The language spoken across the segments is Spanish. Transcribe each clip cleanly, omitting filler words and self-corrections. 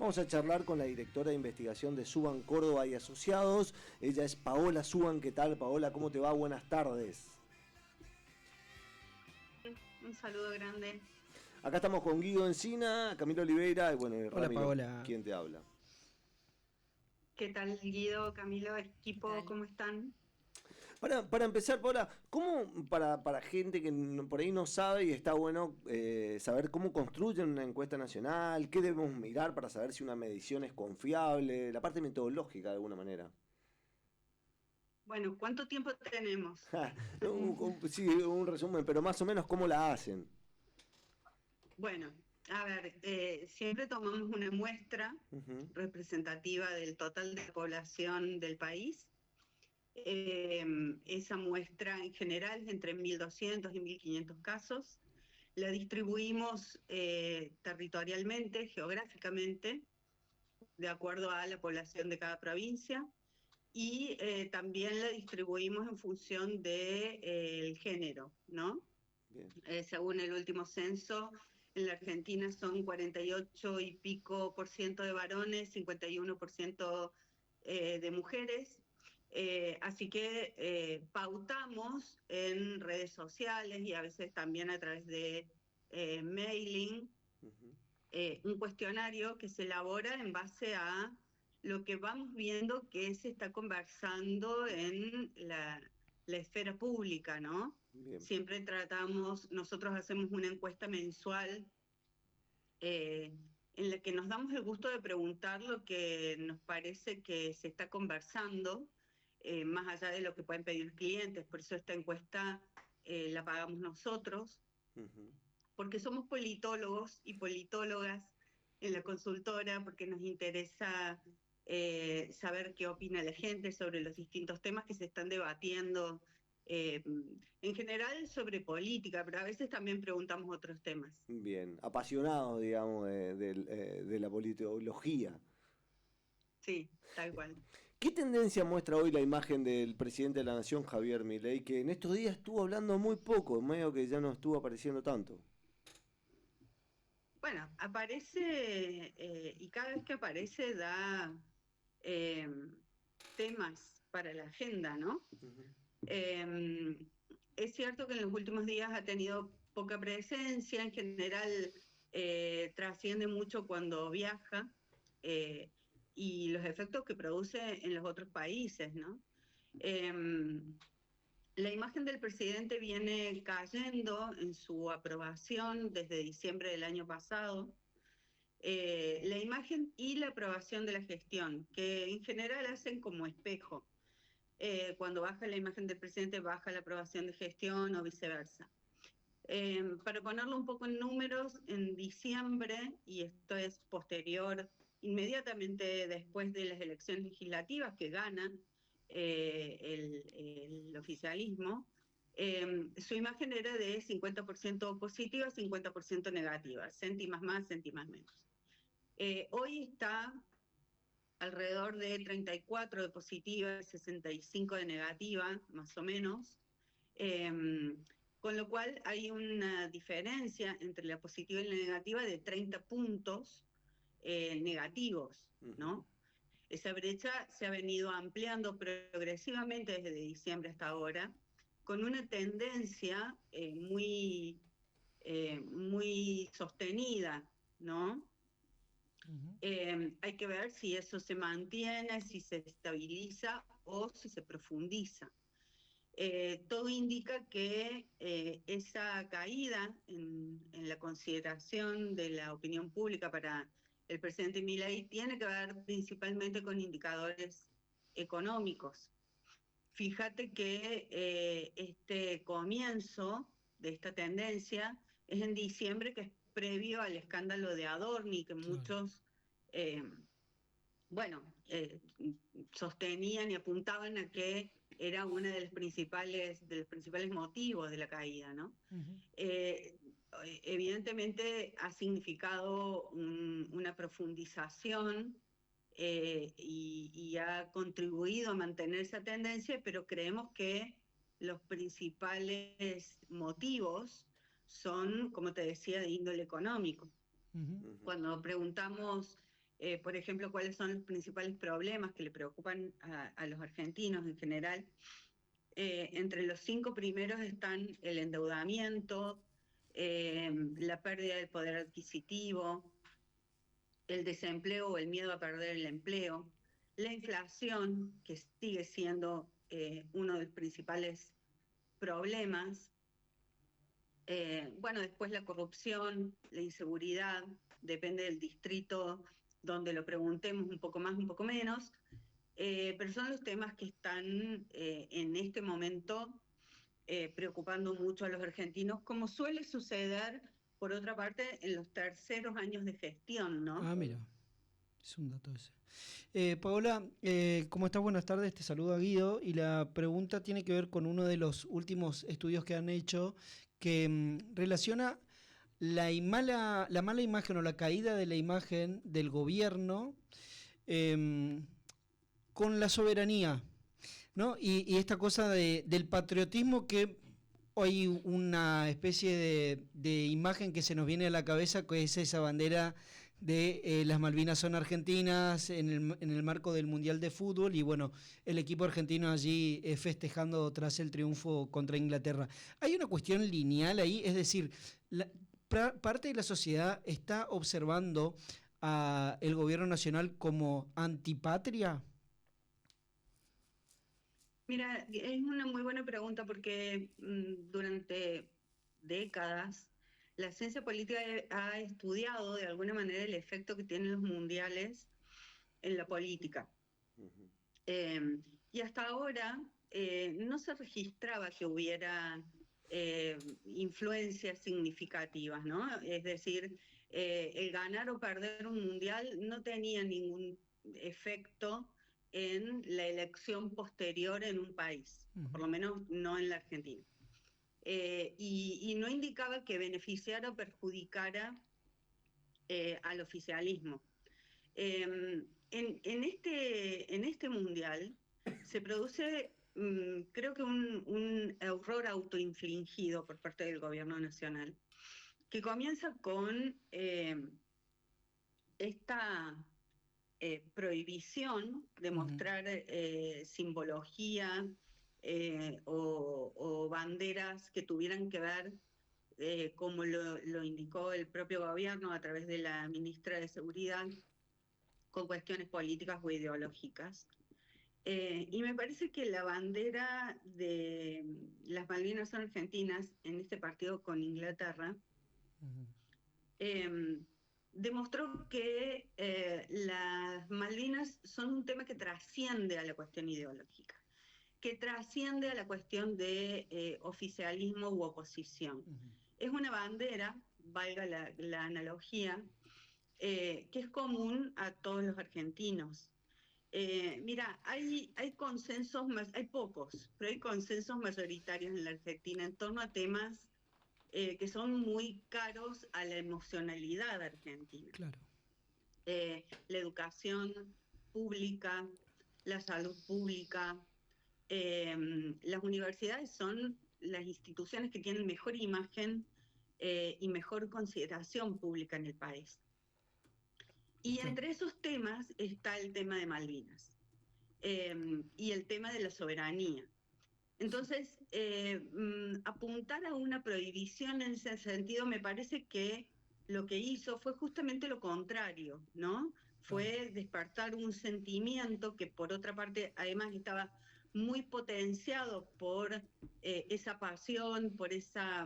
vamos a charlar con la directora de investigación de Suban Córdoba y Asociados. Ella es Paola Suban. ¿Qué tal, Paola? ¿Cómo te va? Buenas tardes. Un saludo grande. Acá estamos con Guido Encina, Camilo Oliveira y bueno, Hola, Ramiro, Paola. ¿quién te habla? ¿Qué tal, Guido, Camilo, equipo? ¿Cómo están? Para empezar, Paola, ¿cómo para gente que por ahí no sabe y está bueno saber cómo construyen una encuesta nacional? ¿Qué debemos mirar para saber si una medición es confiable? La parte metodológica, de alguna manera. Bueno, ¿cuánto tiempo tenemos? Sí, un resumen, pero más o menos cómo la hacen. Bueno, a ver, siempre tomamos una muestra representativa del total de la población del país. Esa muestra en general es entre 1.200 y 1.500 casos. La distribuimos territorialmente, geográficamente, de acuerdo a la población de cada provincia. Y también la distribuimos en función del género, ¿no? Bien. Según el último censo, en la Argentina son 48 y pico por ciento de varones, 51% de mujeres. Así que pautamos en redes sociales y a veces también a través de mailing un cuestionario que se elabora en base a lo que vamos viendo que se está conversando en la esfera pública, ¿no? Bien. Siempre nosotros hacemos una encuesta mensual en la que nos damos el gusto de preguntar lo que nos parece que se está conversando, más allá de lo que pueden pedir clientes. Por eso esta encuesta la pagamos nosotros, porque somos politólogos y politólogas en la consultora, porque nos interesa saber qué opina la gente sobre los distintos temas que se están debatiendo, en general sobre política, pero a veces también preguntamos otros temas. Bien, apasionados, digamos, de la politología. Sí, tal cual. ¿Qué tendencia muestra hoy la imagen del presidente de la Nación, Javier Milei, que en estos días estuvo hablando muy poco, medio que ya no estuvo apareciendo tanto? Bueno, aparece y cada vez que aparece da temas para la agenda, ¿no? Es cierto que en los últimos días ha tenido poca presencia, en general trasciende mucho cuando viaja y los efectos que produce en los otros países, ¿no? La imagen del presidente viene cayendo en su aprobación desde diciembre del año pasado. La imagen y la aprobación de la gestión, que en general hacen como espejo. Cuando baja la imagen del presidente, baja la aprobación de gestión o viceversa. Para ponerlo un poco en números, en diciembre, y esto es posterior, inmediatamente después de las elecciones legislativas que ganan el oficialismo, su imagen era de 50% positiva, 50% negativa, céntimas más, céntimas menos. Hoy está alrededor de 34 de positiva, 65 de negativa, más o menos, con lo cual hay una diferencia entre la positiva y la negativa de 30 puntos negativos, ¿no? Esa brecha se ha venido ampliando progresivamente desde diciembre hasta ahora, con una tendencia muy sostenida, ¿no? Hay que ver si eso se mantiene, si se estabiliza o si se profundiza. Todo indica que esa caída en la consideración de la opinión pública para el presidente Milei tiene que ver principalmente con indicadores económicos. Fíjate que este comienzo de esta tendencia es en diciembre, que es previo al escándalo de Adorni, que muchos sostenían y apuntaban a que era uno de los principales motivos de la caída, ¿no? Evidentemente ha significado una profundización y ha contribuido a mantener esa tendencia, pero creemos que los principales motivos son, como te decía, de índole económico. Cuando preguntamos por ejemplo, cuáles son los principales problemas que le preocupan a los argentinos en general. Entre los 5 primeros están el endeudamiento, la pérdida del poder adquisitivo, el desempleo o el miedo a perder el empleo, la inflación, que sigue siendo uno de los principales problemas, bueno, después la corrupción, la inseguridad, depende del distrito donde lo preguntemos un poco más, un poco menos, pero son los temas que están en este momento preocupando mucho a los argentinos, como suele suceder, por otra parte, en los terceros años de gestión, ¿no? Ah, mira, es un dato ese. Paola, ¿cómo estás? Buenas tardes, te saluda Guido y la pregunta tiene que ver con uno de los últimos estudios que han hecho que relaciona la mala imagen o la caída de la imagen del gobierno con la soberanía, ¿no? Y esta cosa del patriotismo que hay una especie de imagen que se nos viene a la cabeza, que es esa bandera de las Malvinas son argentinas en el marco del Mundial de Fútbol y bueno, el equipo argentino allí festejando tras el triunfo contra Inglaterra. Hay una cuestión lineal ahí, es decir, parte de la sociedad está observando a el gobierno nacional como antipatria. Mira, es una muy buena pregunta porque durante décadas la ciencia política ha estudiado de alguna manera el efecto que tienen los mundiales en la política. Ujú. Y hasta ahora no se registraba que hubiera influencias significativas, ¿no? Es decir, el ganar o perder un mundial no tenía ningún efecto en la elección posterior en un país, por lo menos no en la Argentina. Y no indicaba que beneficiara o perjudicara al oficialismo. En este mundial se produce, creo que un error autoinfligido por parte del gobierno nacional, que comienza con esta prohibición de mostrar simbología o banderas que tuvieran que ver, como lo indicó el propio gobierno a través de la ministra de Seguridad, con cuestiones políticas o ideológicas. Y me parece que la bandera de las Malvinas son argentinas en este partido con Inglaterra demostró que las Malvinas son un tema que trasciende a la cuestión ideológica, que trasciende a la cuestión de oficialismo u oposición. Es una bandera, valga la analogía, que es común a todos los argentinos. Mira, hay consensos, hay pocos, pero hay consensos mayoritarios en la Argentina en torno a temas que son muy caros a la emocionalidad argentina. Claro. La educación pública, la salud pública, las universidades son las instituciones que tienen mejor imagen y mejor consideración pública en el país. Y entre esos temas está el tema de Malvinas y el tema de la soberanía. Entonces, apuntar a una prohibición en ese sentido me parece que lo que hizo fue justamente lo contrario, ¿no? Fue despertar un sentimiento que por otra parte además estaba muy potenciado por esa pasión, por esa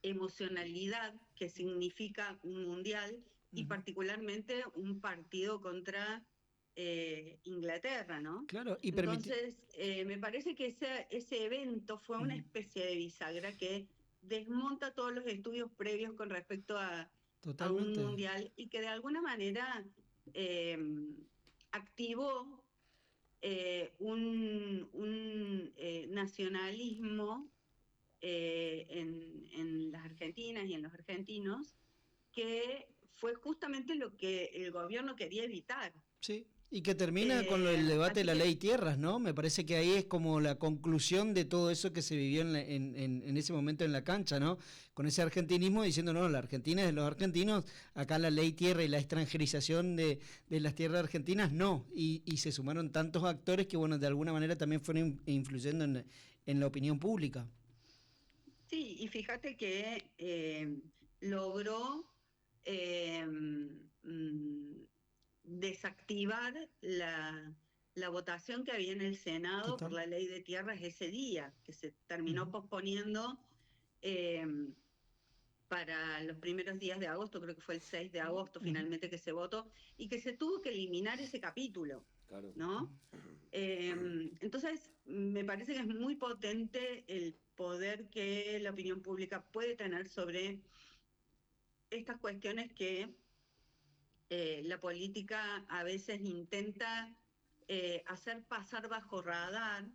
emocionalidad que significa un mundial y particularmente un partido contra Inglaterra, ¿no? Claro, y entonces me parece que ese evento fue una especie de bisagra que desmonta todos los estudios previos con respecto a un mundial y que de alguna manera activó un nacionalismo en las argentinas y en los argentinos, que fue justamente lo que el gobierno quería evitar. Sí, Y que termina con el debate de la ley tierras, ¿no? Me parece que ahí es como la conclusión de todo eso que se vivió en ese momento en la cancha, ¿no? Con ese argentinismo diciendo, no, la Argentina es de los argentinos, acá la ley tierra y la extranjerización de las tierras argentinas, no. Y se sumaron tantos actores que, bueno, de alguna manera también fueron influyendo en la opinión pública. Sí, y fíjate que logró desactivar la votación que había en el Senado por la ley de tierras ese día, que se terminó posponiendo para los primeros días de agosto, creo que fue el 6 de agosto finalmente que se votó, y que se tuvo que eliminar ese capítulo, ¿no? Entonces, me parece que es muy potente el poder que la opinión pública puede tener sobre estas cuestiones que la política a veces intenta hacer pasar bajo radar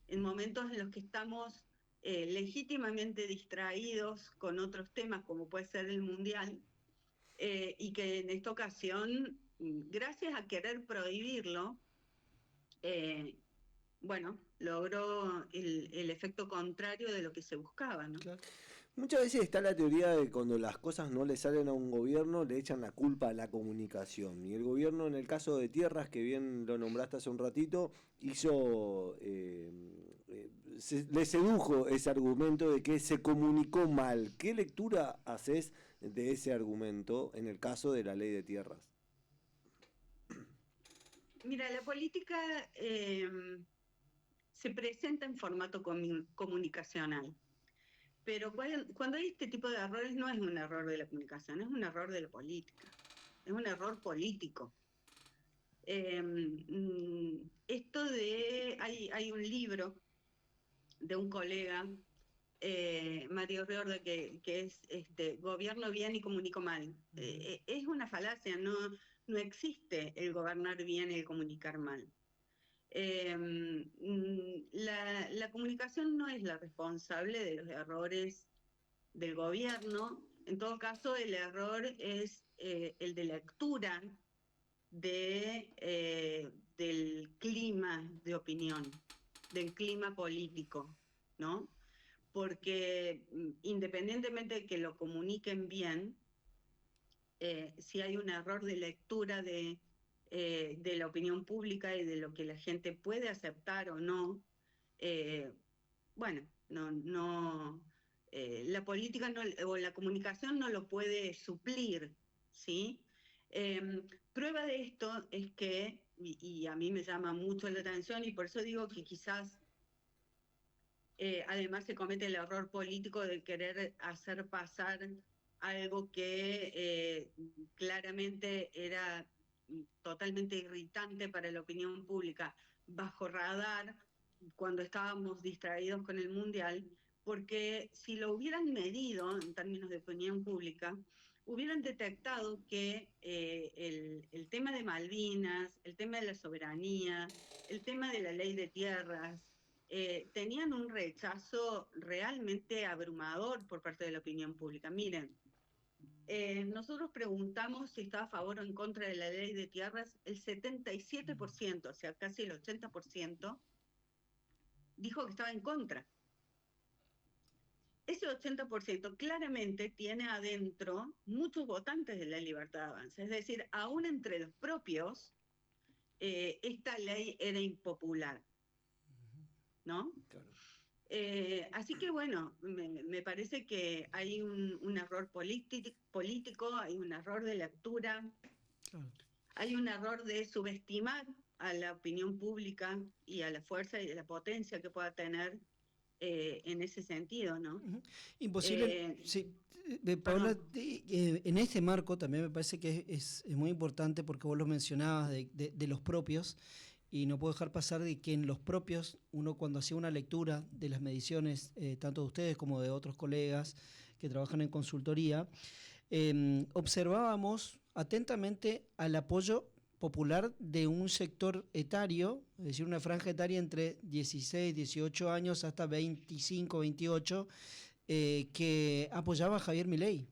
en momentos en los que estamos legítimamente distraídos con otros temas, como puede ser el Mundial, y que en esta ocasión, gracias a querer prohibirlo, bueno, logró el efecto contrario de lo que se buscaba, ¿no? Claro. Muchas veces está la teoría de que cuando las cosas no le salen a un gobierno, le echan la culpa a la comunicación. Y el gobierno, en el caso de tierras, que bien lo nombraste hace un ratito, hizo, le sedujo ese argumento de que se comunicó mal. ¿Qué lectura haces de ese argumento en el caso de la ley de tierras? Mira, la política se presenta en formato comunicacional. Pero cuando hay este tipo de errores no es un error de la comunicación, es un error de la política, es un error político. Hay un libro de un colega, Mario Riorda, que es Gobierno bien y comunico mal. Es una falacia, no existe el gobernar bien y el comunicar mal. La comunicación no es la responsable de los errores del gobierno. En todo caso, el error es el de lectura del clima de opinión, del clima político, ¿no? Porque independientemente de que lo comuniquen bien, si hay un error de lectura de la opinión pública y de lo que la gente puede aceptar o no, bueno, la política o la comunicación no lo puede suplir, ¿sí? Prueba de esto es que, y a mí me llama mucho la atención, y por eso digo que quizás además se comete el error político de querer hacer pasar algo que claramente era totalmente irritante para la opinión pública bajo radar cuando estábamos distraídos con el Mundial, porque si lo hubieran medido en términos de opinión pública, hubieran detectado que el tema de Malvinas, el tema de la soberanía, el tema de la ley de tierras, tenían un rechazo realmente abrumador por parte de la opinión pública. Miren, nosotros preguntamos si estaba a favor o en contra de la ley de tierras, el 77%, o sea, casi el 80%, dijo que estaba en contra. Ese 80% claramente tiene adentro muchos votantes de la Libertad de Avanza, es decir, aún entre los propios, esta ley era impopular, ¿no? Claro. Así que bueno, me parece que hay un error político, hay un error de lectura, claro. Hay un error de subestimar a la opinión pública y a la fuerza y a la potencia que pueda tener en ese sentido, ¿no? Imposible, sí. Paola, en este marco también me parece que es muy importante porque vos lo mencionabas de los propios, y no puedo dejar pasar de que en los propios, uno cuando hacía una lectura de las mediciones, tanto de ustedes como de otros colegas que trabajan en consultoría, observábamos atentamente al apoyo popular de un sector etario, es decir, una franja etaria entre 16, 18 años hasta 25, 28, que apoyaba a Javier Milei.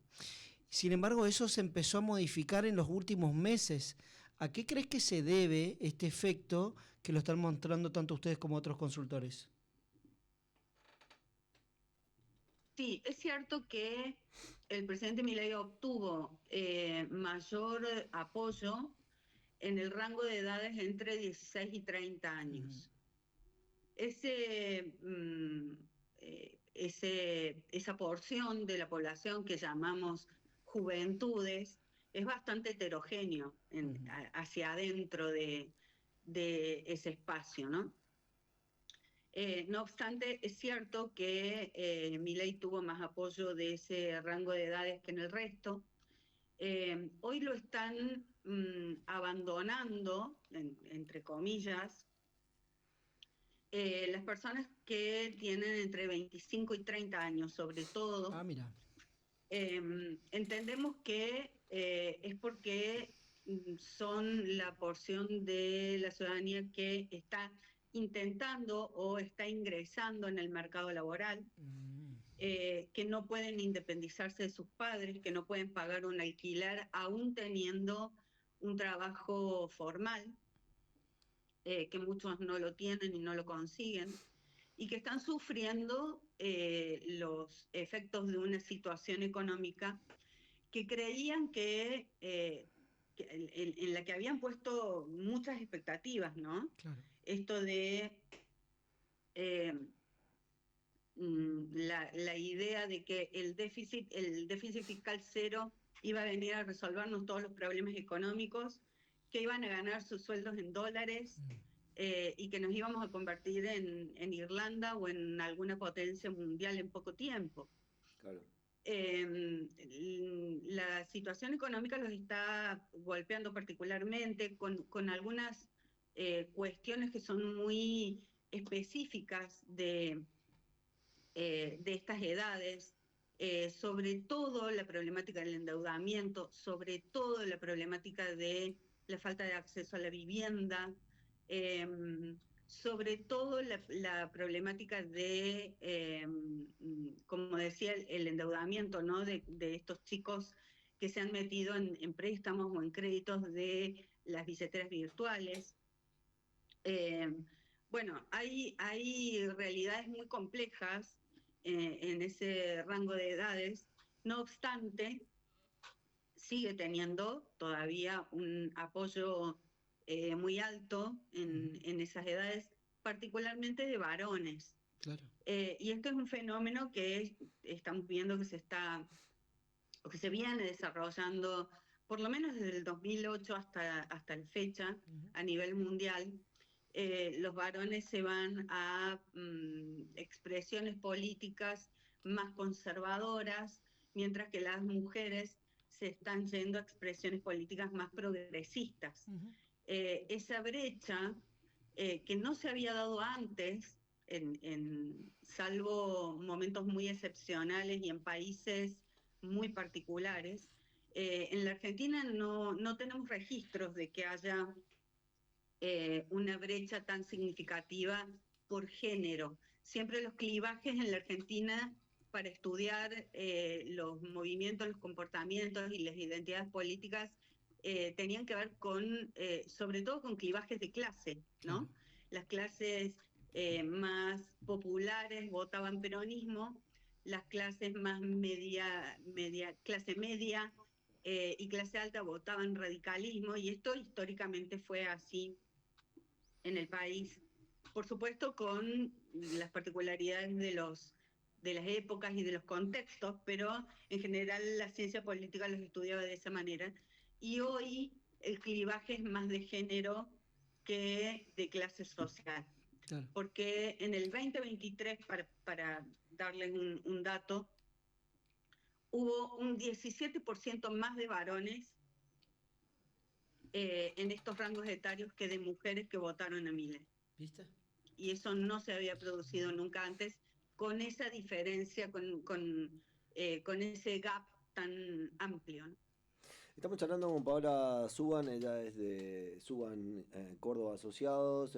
Sin embargo, eso se empezó a modificar en los últimos meses, ¿A qué crees que se debe este efecto que lo están mostrando tanto ustedes como otros consultores? Sí, es cierto que el presidente Milei obtuvo mayor apoyo en el rango de edades entre 16 y 30 años. Esa porción de la población que llamamos juventudes es bastante heterogéneo hacia adentro de ese espacio, ¿no? No obstante, es cierto que Milei tuvo más apoyo de ese rango de edades que en el resto. Hoy lo están abandonando, entre comillas, las personas que tienen entre 25 y 30 años, sobre todo. Ah, mira. Entendemos que es porque son la porción de la ciudadanía que está intentando o está ingresando en el mercado laboral, que no pueden independizarse de sus padres, que no pueden pagar un alquiler aún teniendo un trabajo formal, que muchos no lo tienen y no lo consiguen, y que están sufriendo los efectos de una situación económica que creían en la que habían puesto muchas expectativas, ¿no? Claro. Esto de la idea de que el déficit fiscal cero iba a venir a resolvernos todos los problemas económicos, que iban a ganar sus sueldos en dólares y que nos íbamos a convertir en Irlanda o en alguna potencia mundial en poco tiempo. Claro. La situación económica los está golpeando particularmente con algunas cuestiones que son muy específicas de estas edades, sobre todo la problemática del endeudamiento, sobre todo la problemática de la falta de acceso a la vivienda, sobre todo la problemática de, como decía, el endeudamiento, ¿no? de estos chicos que se han metido en préstamos o en créditos de las billeteras virtuales. Bueno, hay realidades muy complejas en ese rango de edades. No obstante, sigue teniendo todavía un apoyo muy alto en esas edades, particularmente de varones. Claro. Y esto es un fenómeno que estamos viendo que que se viene desarrollando por lo menos desde el 2008 hasta la fecha a nivel mundial. Los varones se van a expresiones políticas más conservadoras, mientras que las mujeres se están yendo a expresiones políticas más progresistas. Esa brecha que no se había dado antes, salvo momentos muy excepcionales y en países muy particulares, en la Argentina no tenemos registros de que haya una brecha tan significativa por género. Siempre los clivajes en la Argentina para estudiar los movimientos, los comportamientos y las identidades políticas tenían que ver sobre todo con clivajes de clase, ¿no? Las clases más populares votaban peronismo, las clases más clase media y clase alta votaban radicalismo, y esto históricamente fue así en el país, por supuesto con las particularidades de las épocas y de los contextos, pero en general la ciencia política los estudiaba de esa manera, y hoy el clivaje es más de género que de clase social. Claro. Porque en el 2023, para darles un dato, hubo un 17% más de varones en estos rangos etarios que de mujeres que votaron a Milei. ¿Viste? Y eso no se había producido nunca antes, con esa diferencia, con ese gap tan amplio, ¿no? Estamos charlando con Paola Suban, ella es de Suban Córdoba Asociados,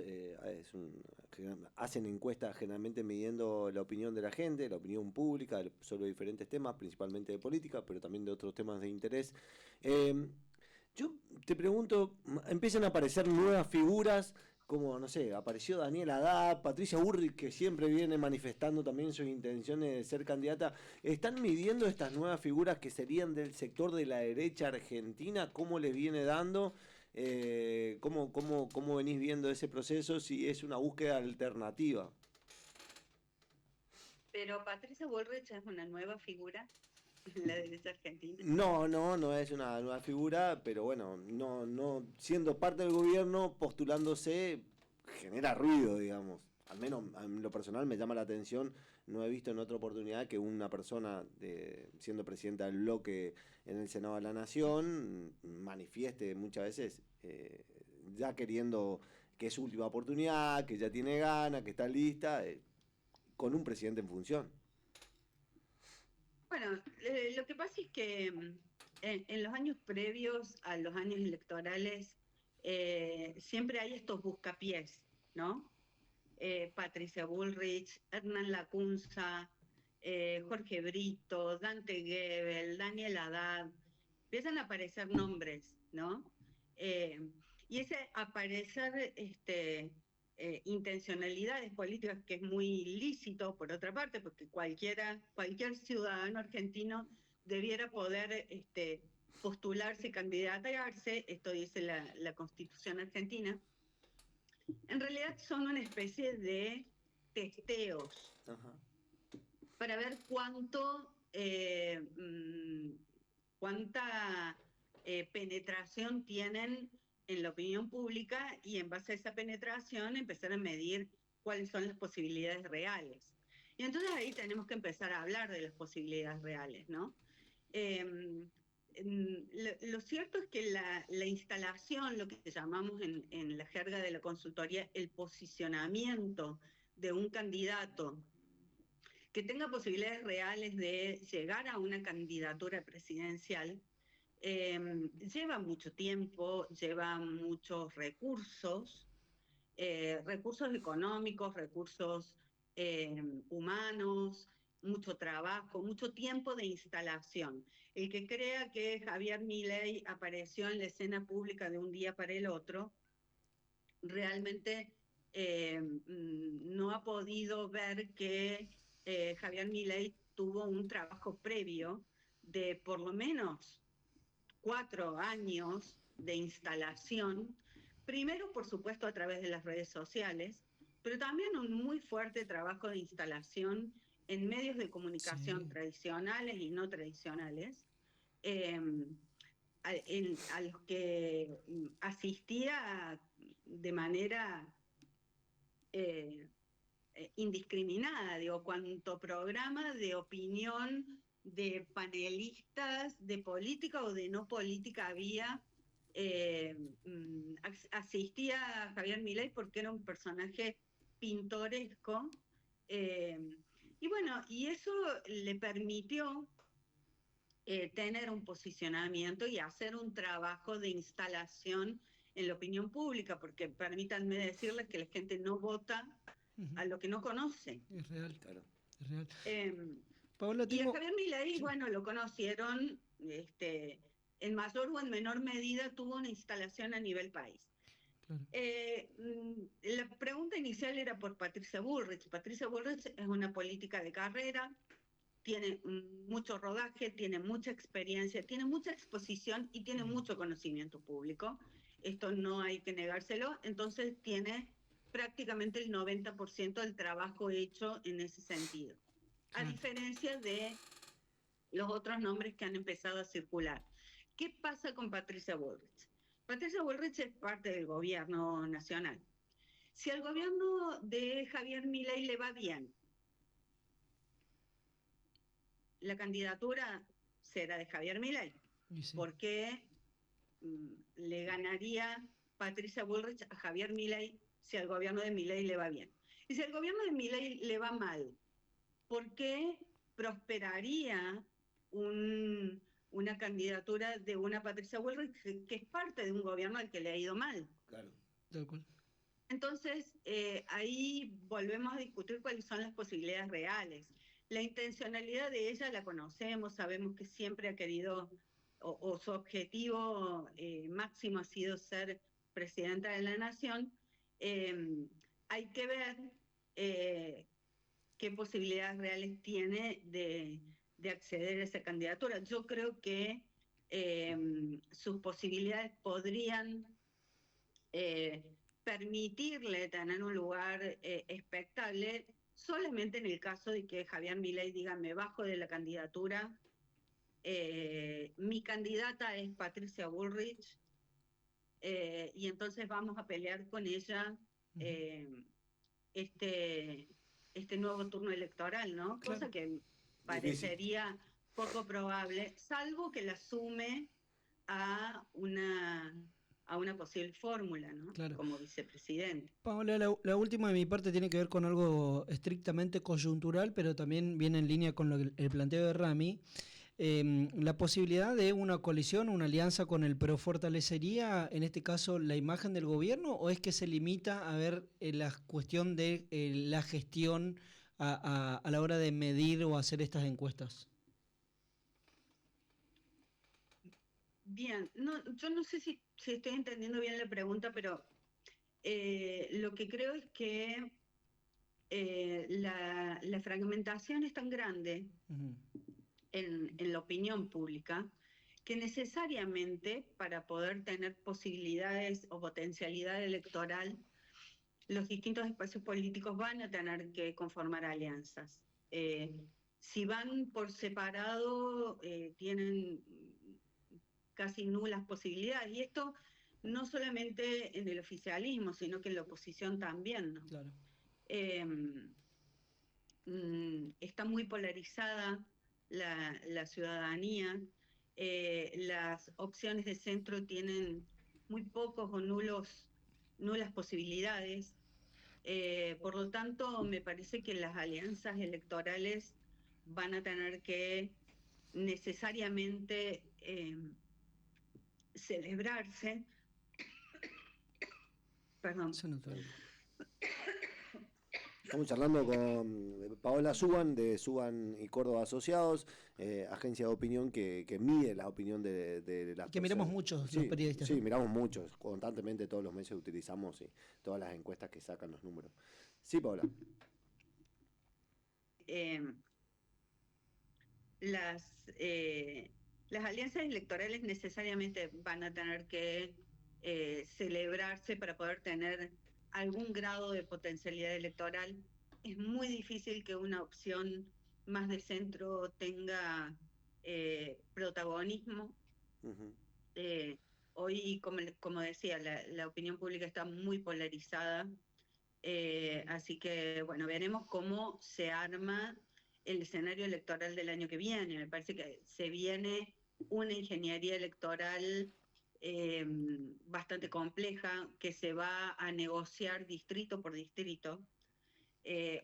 hacen encuestas generalmente midiendo la opinión de la gente, la opinión pública sobre diferentes temas, principalmente de política, pero también de otros temas de interés. Yo te pregunto, empiezan a aparecer nuevas figuras, como, no sé, apareció Daniel Haddad, Patricia Bullrich, que siempre viene manifestando también sus intenciones de ser candidata. ¿Están midiendo estas nuevas figuras que serían del sector de la derecha argentina? ¿Cómo les viene dando? ¿Cómo venís viendo ese proceso? Si es una búsqueda alternativa. Pero Patricia Bullrich es una nueva figura en la derecha argentina. No es una nueva figura, pero bueno, no siendo parte del gobierno, postulándose, genera ruido, digamos. Al menos en lo personal me llama la atención. No he visto en otra oportunidad que una persona, siendo presidenta del bloque en el Senado de la Nación, manifieste muchas veces ya queriendo que es su última oportunidad, que ya tiene ganas, que está lista, con un presidente en función. Bueno, lo que pasa es que en los años previos a los años electorales siempre hay estos buscapiés, ¿no? Patricia Bullrich, Hernán Lacunza, Jorge Brito, Dante Gebel, Daniel Haddad, empiezan a aparecer nombres, ¿no? Y ese aparecer intencionalidades políticas que es muy lícito, por otra parte, porque cualquier ciudadano argentino debiera poder postularse, candidatarse, esto dice la Constitución argentina. En realidad son una especie de testeos. Ajá. Para ver cuánta penetración tienen en la opinión pública, y en base a esa penetración empezar a medir cuáles son las posibilidades reales. Y entonces ahí tenemos que empezar a hablar de las posibilidades reales, ¿no? Lo cierto es que la instalación, lo que llamamos en la jerga de la consultoría, el posicionamiento de un candidato que tenga posibilidades reales de llegar a una candidatura presidencial, lleva mucho tiempo, lleva muchos recursos, recursos económicos, recursos humanos, mucho trabajo, mucho tiempo de instalación. El que crea que Javier Milei apareció en la escena pública de un día para el otro, realmente no ha podido ver que Javier Milei tuvo un trabajo previo de por lo menos 4 años de instalación, primero por supuesto a través de las redes sociales, pero también un muy fuerte trabajo de instalación en medios de comunicación tradicionales y no tradicionales, a los que asistía de manera indiscriminada, digo, cuanto programa de opinión de panelistas de política o de no política había, asistía a Javier Milei porque era un personaje pintoresco, y bueno, y eso le permitió tener un posicionamiento y hacer un trabajo de instalación en la opinión pública, porque permítanme decirles que la gente no vota a lo que no conoce. Es real, claro. Es real. Paola, y a Javier Milei, sí, bueno, lo conocieron, en mayor o en menor medida tuvo una instalación a nivel país. Claro. La pregunta inicial era por Patricia Bullrich. Patricia Bullrich es una política de carrera, tiene mucho rodaje, tiene mucha experiencia, tiene mucha exposición y tiene mucho conocimiento público. Esto no hay que negárselo, entonces tiene prácticamente el 90% del trabajo hecho en ese sentido. A diferencia de los otros nombres que han empezado a circular. ¿Qué pasa con Patricia Bullrich? Patricia Bullrich es parte del gobierno nacional. Si al gobierno de Javier Milei le va bien, la candidatura será de Javier Milei, sí, porque le ganaría Patricia Bullrich a Javier Milei si al gobierno de Milei le va bien. Y si al gobierno de Milei le va mal, ¿por qué prosperaría una candidatura de una Patricia Bullrich que es parte de un gobierno al que le ha ido mal? Claro. Entonces, ahí volvemos a discutir cuáles son las posibilidades reales. La intencionalidad de ella la conocemos, sabemos que siempre ha querido o su objetivo máximo ha sido ser presidenta de la Nación, hay que ver qué posibilidades reales tiene de acceder a esa candidatura. Yo creo que sus posibilidades podrían permitirle tener un lugar expectable solamente en el caso de que Javier Milei diga me bajo de la candidatura, mi candidata es Patricia Bullrich, y entonces vamos a pelear con ella este nuevo turno electoral, ¿no? Claro. Cosa que parecería poco probable, salvo que la sume a una posible fórmula, ¿no? Claro. Como vicepresidente. Paola, la última de mi parte tiene que ver con algo estrictamente coyuntural, pero también viene en línea con el planteo de Rami. La posibilidad de una coalición, una alianza con el PRO fortalecería, en este caso, la imagen del gobierno, o es que se limita a ver la cuestión de la gestión a la hora de medir o hacer estas encuestas? Bien, yo no sé si estoy entendiendo bien la pregunta, pero lo que creo es que la fragmentación es tan grande en la opinión pública que necesariamente para poder tener posibilidades o potencialidad electoral, los distintos espacios políticos van a tener que conformar alianzas. Si van por separado, tienen casi nulas posibilidades. Y esto no solamente en el oficialismo, sino que en la oposición también, ¿no? Claro. Está muy polarizada la ciudadanía. Las opciones de centro tienen muy pocos o nulas posibilidades. Por lo tanto, me parece que las alianzas electorales van a tener que necesariamente celebrarse. Perdón. Estamos charlando con Paola Suban, de Suban y Córdoba Asociados, agencia de opinión que mide la opinión de las personas. Que miramos muchos los periodistas. Sí, miramos muchos, constantemente todos los meses utilizamos todas las encuestas que sacan los números. Sí, Paola. Las alianzas electorales necesariamente van a tener que celebrarse para poder tener algún grado de potencialidad electoral. Es muy difícil que una opción más de centro tenga protagonismo. Hoy, como decía, la opinión pública está muy polarizada, así que, bueno, veremos cómo se arma el escenario electoral del año que viene. Me parece que se viene una ingeniería electoral bastante compleja que se va a negociar distrito por distrito.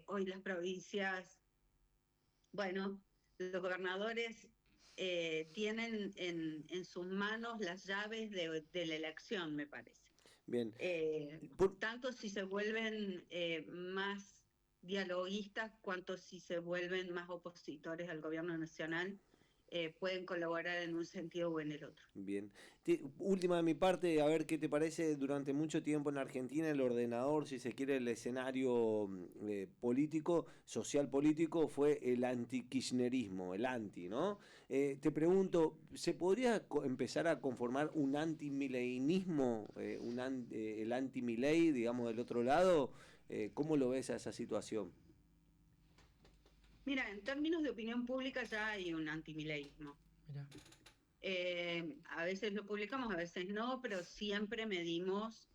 Hoy las provincias, bueno, los gobernadores tienen en sus manos las llaves de la elección, me parece. Bien. Tanto si se vuelven más dialoguistas, cuanto si se vuelven más opositores al gobierno nacional, pueden colaborar en un sentido o en el otro. Bien. Última de mi parte, a ver qué te parece. Durante mucho tiempo en Argentina el ordenador, si se quiere, el escenario político, social político, fue el anti-kirchnerismo, el anti, ¿no? Te pregunto, ¿se podría empezar a conformar un anti-mileinismo, el anti-Milei, digamos, del otro lado? ¿Cómo lo ves a esa situación? Mira, en términos de opinión pública ya hay un antimileísmo. A veces lo publicamos, a veces no, pero siempre medimos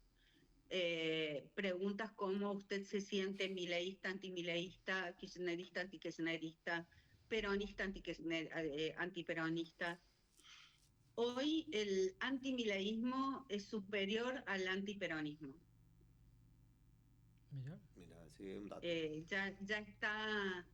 preguntas como usted se siente mileísta, antimileísta, kirchnerista, antikirchnerista, peronista, antiperonista. Hoy el antimileísmo es superior al antiperonismo. Mira, sí, un dato. Ya está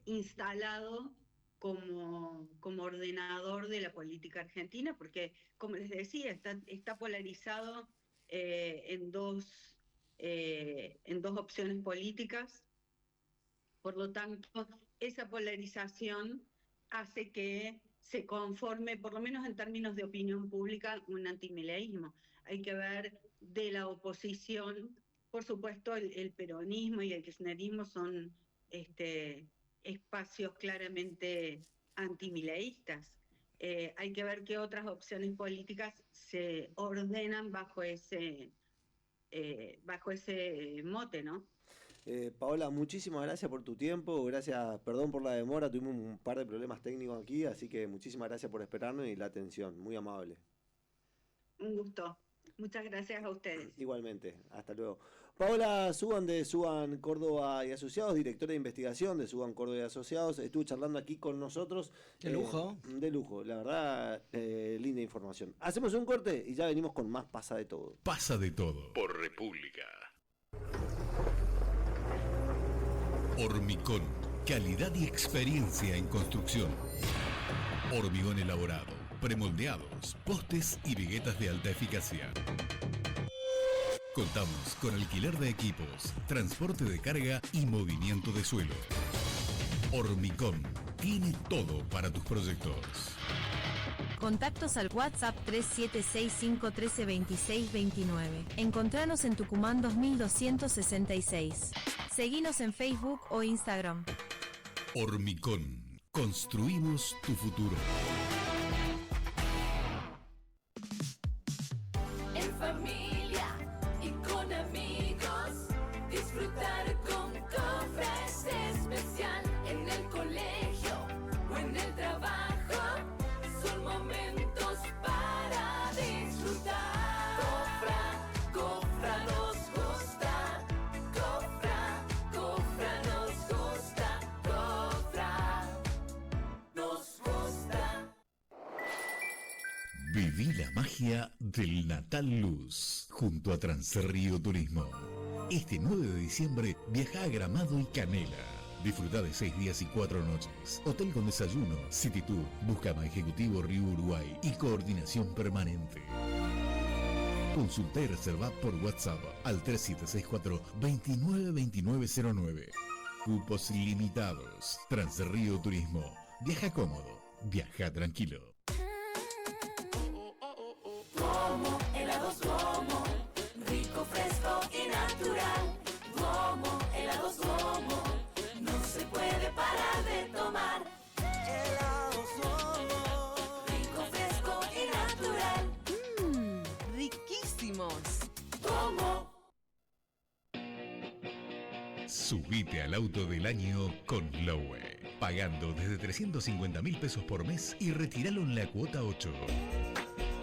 instalado como ordenador de la política argentina, porque, como les decía, está polarizado en dos opciones políticas. Por lo tanto, esa polarización hace que se conforme, por lo menos en términos de opinión pública, un antimileísmo. Hay que ver de la oposición, por supuesto, el peronismo y el kirchnerismo son espacios claramente antimileístas. Hay que ver qué otras opciones políticas se ordenan bajo ese mote, ¿no? Paola, muchísimas gracias por tu tiempo, gracias, perdón por la demora, tuvimos un par de problemas técnicos aquí, así que muchísimas gracias por esperarnos y la atención, muy amable. Un gusto. Muchas gracias a ustedes. Igualmente, hasta luego. Paola Suban de Suban Córdoba y Asociados, directora de investigación de Suban Córdoba y Asociados, estuvo charlando aquí con nosotros. De lujo. De lujo, la verdad, linda información. Hacemos un corte y ya venimos con más Pasa de Todo. Pasa de Todo por República. Hormicón, calidad y experiencia en construcción. Hormigón elaborado, premoldeados, postes y viguetas de alta eficacia. Contamos con alquiler de equipos, transporte de carga y movimiento de suelo. Hormicón tiene todo para tus proyectos. Contactos al WhatsApp 3765132629. Encontranos en Tucumán 2266. Seguinos en Facebook o Instagram. Hormicón, construimos tu futuro. En familia y con amigos, disfrutar con Cofra es especial. En el colegio o en el trabajo, son momentos para disfrutar. Cofra nos gusta. Cofra nos gusta. Cofra nos gusta. Viví la magia del Natal Luz junto a Transrío Turismo. Este 9 de diciembre viaja a Gramado y Canela. Disfruta de 6 días y 4 noches. Hotel con desayuno, City Tour, Buscama Ejecutivo Río Uruguay y coordinación permanente. Consulta y reserva por WhatsApp al 3764-292909. Cupos limitados. Transrío Turismo. Viaja cómodo. Viaja tranquilo. Gomo, helados Gomo, rico, fresco y natural. Gomo, helados Gomo, no se puede parar de tomar. Helados Gomo, rico, fresco y natural. Riquísimos. Gomo. Subite al auto del año con Lowe. Pagando desde 350.000 pesos por mes y retiralo en la cuota 8.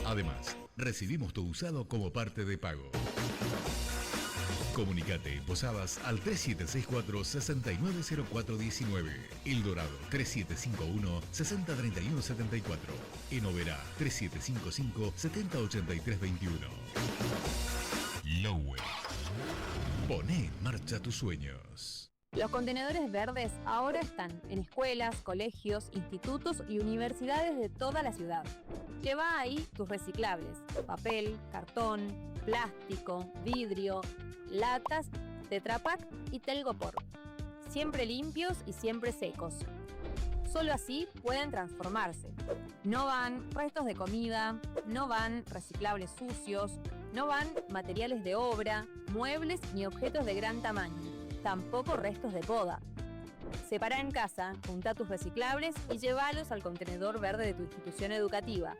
Además, recibimos tu usado como parte de pago. Comunicate en Posadas al 3764-690419. El Dorado 3751-603174. En Oberá 3755-708321. Lowe. Poné en marcha tus sueños. Los contenedores verdes ahora están en escuelas, colegios, institutos y universidades de toda la ciudad. Lleva ahí tus reciclables: papel, cartón, plástico, vidrio, latas, Tetra Pak y Telgopor. Siempre limpios y siempre secos. Solo así pueden transformarse. No van restos de comida, no van reciclables sucios, no van materiales de obra, muebles ni objetos de gran tamaño. Tampoco restos de poda. Separa en casa, junta tus reciclables y llévalos al contenedor verde de tu institución educativa.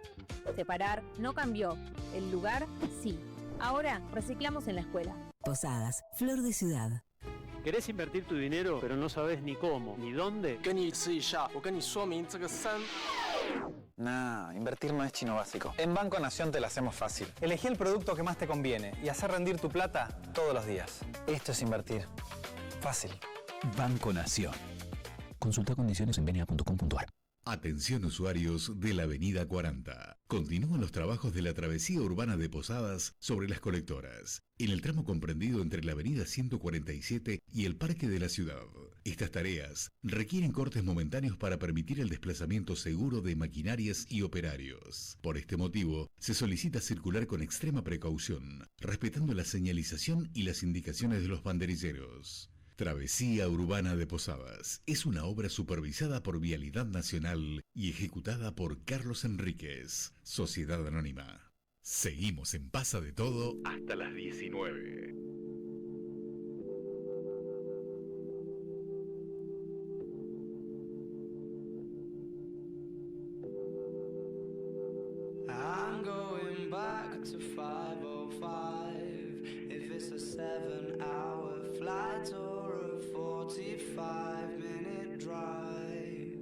Separar no cambió, el lugar sí. Ahora reciclamos en la escuela. Posadas, Flor de Ciudad. ¿Querés invertir tu dinero, pero no sabes ni cómo, ni dónde? Nah, invertir no es chino básico. En Banco Nación te la hacemos fácil. Elegí el producto que más te conviene y hacer rendir tu plata todos los días. Esto es invertir. Fácil. Banco Nación. Consulta condiciones en bna.com.ar. Atención usuarios de la Avenida 40. Continúan los trabajos de la travesía urbana de Posadas sobre las colectoras, en el tramo comprendido entre la Avenida 147 y el Parque de la Ciudad. Estas tareas requieren cortes momentáneos para permitir el desplazamiento seguro de maquinarias y operarios. Por este motivo, se solicita circular con extrema precaución, respetando la señalización y las indicaciones de los banderilleros. Travesía Urbana de Posadas es una obra supervisada por Vialidad Nacional y ejecutada por Carlos Enríquez, Sociedad Anónima. Seguimos en Pasa de Todo hasta las 19. I'm going back to 5:05. If it's a 7-hour flight or a 45-minute drive,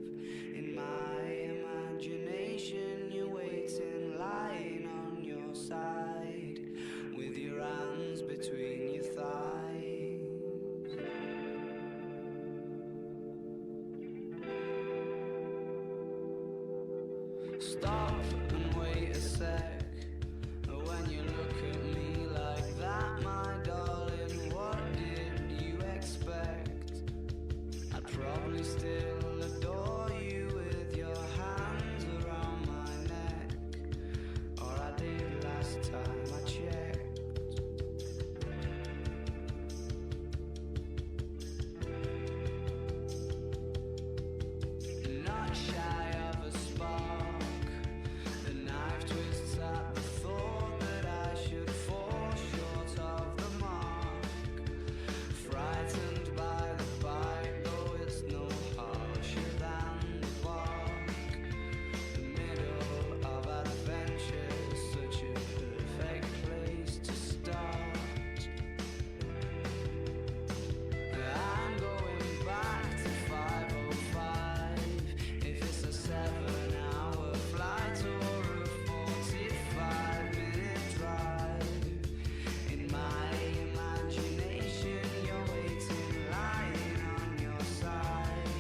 in my imagination you're waiting, lying on your side, with your hands between your thighs. Stop and wait a sec. When you look at me like that, my darling, what did you expect? I'd probably still adore you with your hands around my neck, or I did last time I checked. Not shy of a spark. The knife twists at the thought that I should fall short of the mark. Frightened by the bite, though it's no harsher than the bark. The middle of adventure is such a perfect place to start. I'm going back to 5:05. If it's a 7-hour flight or a 45-minute drive, in my imagination you're waiting, lying on your side,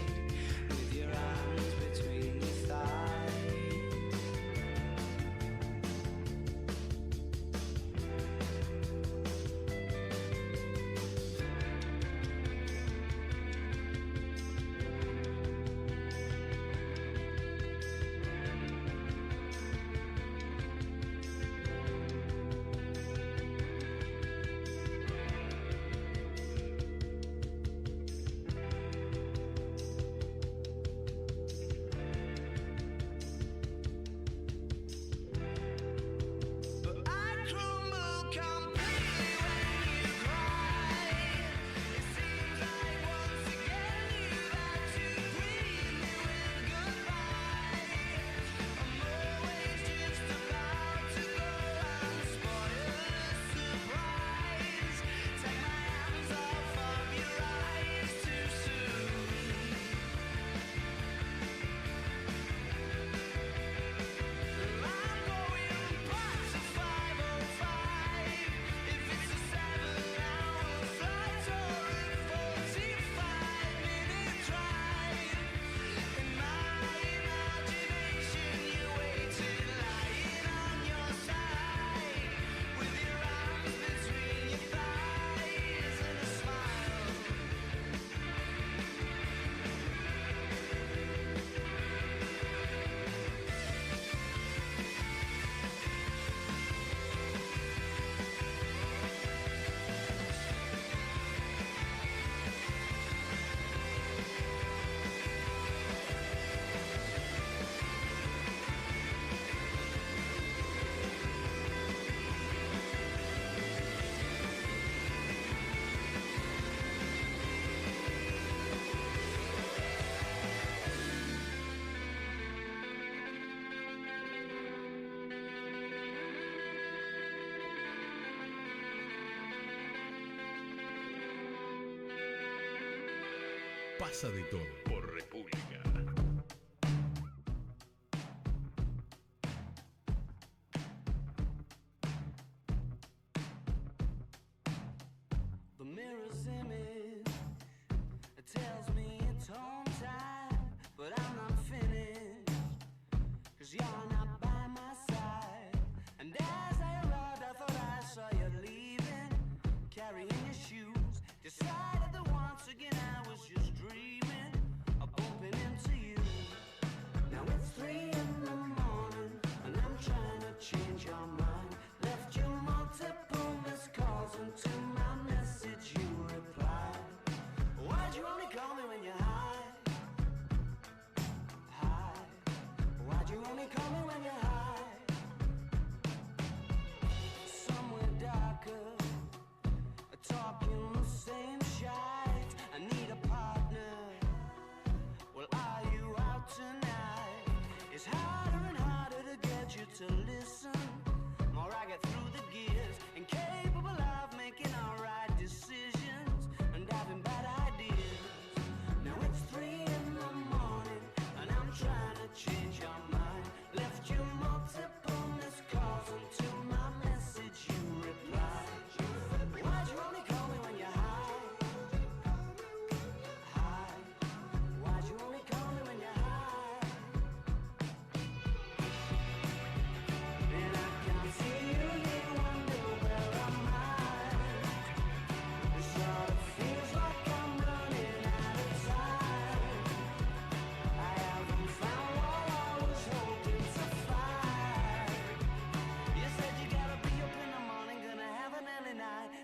with your hands between your thighs. But I crumble completely when you cry. It seems like once again you've had to greet me with goodbye. I'm always just about to go and spoil the surprise. Take my hands off of your eyes too soon. I'm going back to 5:05. If it's a 7-hour flight or a 45-minute drive, in my imagination you're waiting, lying on your side, with your arms between your thighs and a smile. Pasa de Todo por República. The mirror's image, it tells me it's home time, but I'm not finished, 'cause you're not by my side. And as I arrived, I thought I saw you leaving, carrying your shoes. Decided that once again I was just dreaming of bumping into you. Now it's 3 in the morning, and I'm trying to change your mind. Left you multiple missed calls, and to my message you replied.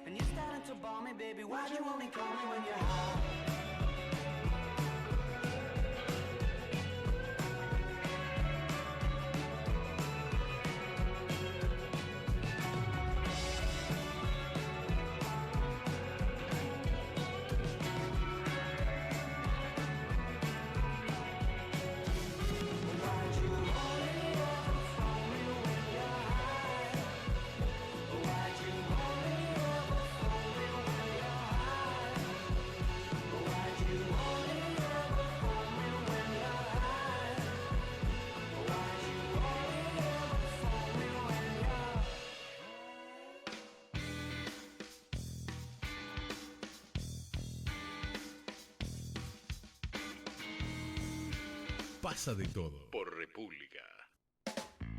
And you're starting to bore me, baby. Why'd you only call me when you're high? Pasa de todo por República.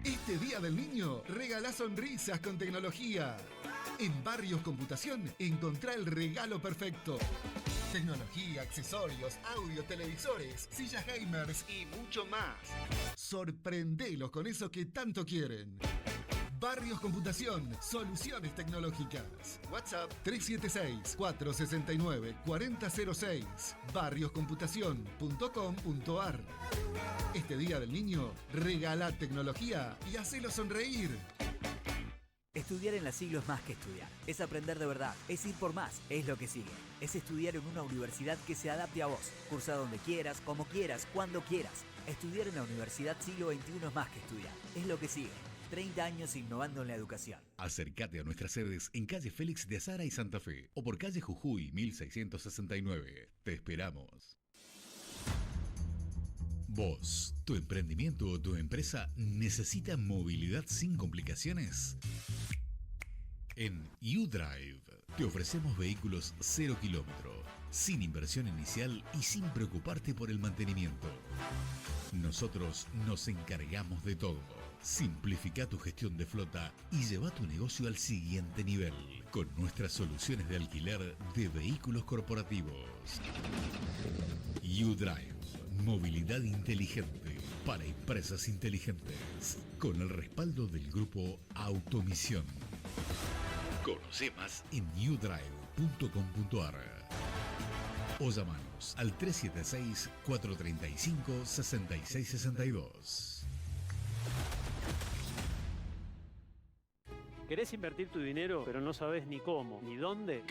Este Día del Niño, regala sonrisas con tecnología. En Barrios Computación, encontrá el regalo perfecto. Tecnología, accesorios, audio, televisores, sillas gamers y mucho más. Sorprendelos con eso que tanto quieren. Barrios Computación, soluciones tecnológicas. WhatsApp 376-469-4006. barrioscomputación.com.ar. Este Día del Niño, regala tecnología y hacelo sonreír. Estudiar en la Siglo es más que estudiar. Es aprender de verdad, es ir por más, es lo que sigue. Es estudiar en una universidad que se adapte a vos. Cursa donde quieras, como quieras, cuando quieras. Estudiar en la Universidad Siglo XXI es más que estudiar, es lo que sigue. 30 años innovando en la educación. Acércate a nuestras sedes en calle Félix de Azara y Santa Fe o por calle Jujuy 1669. Te esperamos. ¿Vos, tu emprendimiento o tu empresa necesita movilidad sin complicaciones? En U-Drive te ofrecemos vehículos 0 kilómetro, sin inversión inicial y sin preocuparte por el mantenimiento. Nosotros nos encargamos de todo. Simplifica tu gestión de flota y lleva tu negocio al siguiente nivel con nuestras soluciones de alquiler de vehículos corporativos. U-Drive, movilidad inteligente para empresas inteligentes, con el respaldo del grupo Automisión. Conoce más en udrive.com.ar o llamanos al 376-435-6662. ¿Querés invertir tu dinero, pero no sabes ni cómo, ni dónde?